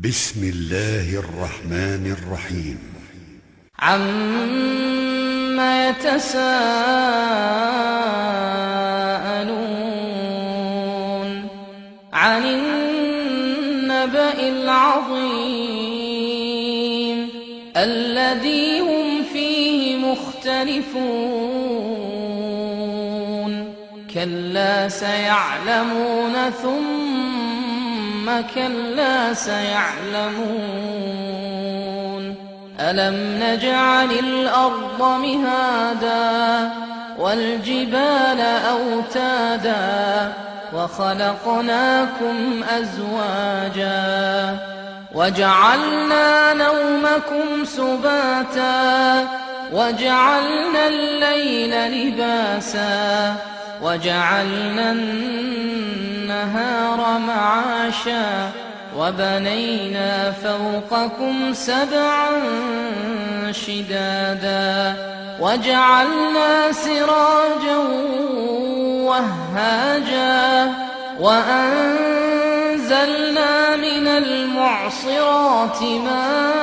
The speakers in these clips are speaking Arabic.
بسم الله الرحمن الرحيم. عما يتساءلون عن النبأ العظيم الذي هم فيه مختلفون كلا سيعلمون ثم كلا سيعلمون ألم نجعل الأرض مهادا والجبال أوتادا وخلقناكم أزواجا وجعلنا نومكم سباتا وجعلنا الليل لباسا وجعلنا النهار معاشا وبنينا فوقكم سبعا شدادا وجعلنا سراجا وهاجا وأنزلنا من المعصرات ماء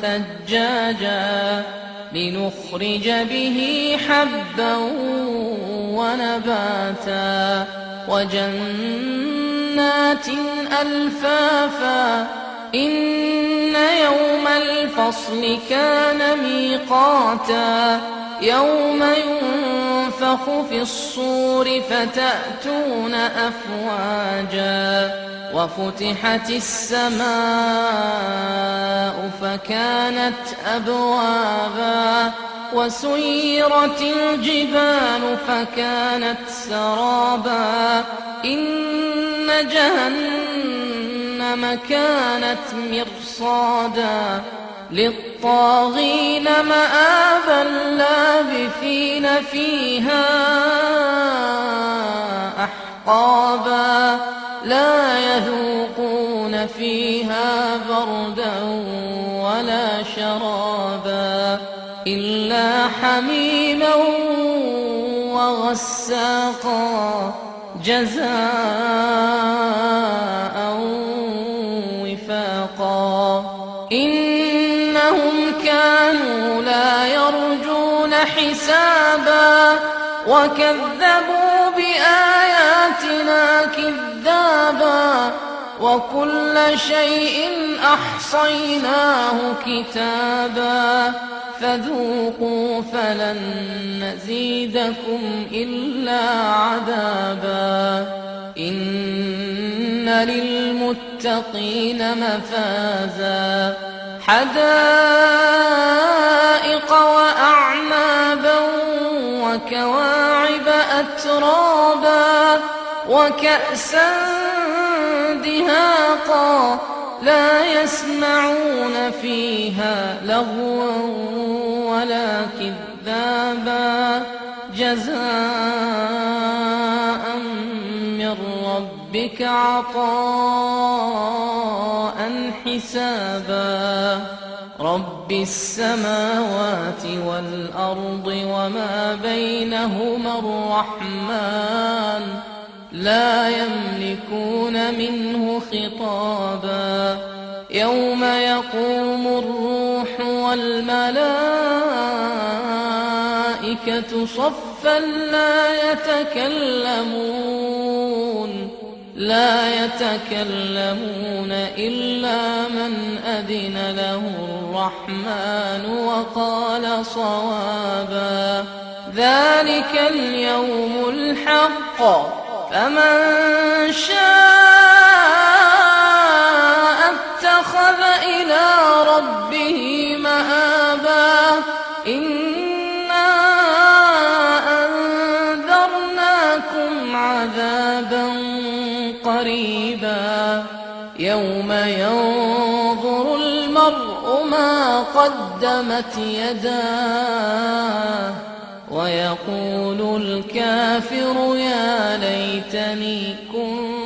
ثجاجا لنخرج به حبا ونباتا وجنات ألفافا إن يوم الفصل كان ميقاتا يوم ينفخ في الصور فتأتون أفواجا وفتحت السماء فكانت أبوابا وسيرت الجبال فكانت سرابا إن جهنم كانت مرصادا للطاغين مآبا لابثين فيها أحقابا لا يذوقون فيها بردا ولا شرابا إلا حميما وغساقا جزاء وفاقا إنهم كانوا لا يرجون حسابا وكذبوا بآياتنا كذابا وكل شيء أحصيناه كتابا فذوقوا فلن نزيدكم إلا عذابا إن للمتقين مفازا حدائق وأعنابا وكواعب أترابا وكأسا دهاقا لا يسمعون فيها لغوا ولا كذابا جزاء من ربك عطاء حسابا رب السماوات والأرض وما بينهما الرحمن لا يملكون منه خطابا يوم يقوم الروح والملائكة صفا لا يتكلمون إلا من أذن له الرحمن وقال صوابا ذلك اليوم الحق فمن شاء اتخذ إلى ربه مآبا إنا أنذرناكم عذابا قريبا يوم ينظر المرء ما قدمت يداه ويقول الكافر يا ليتني كنت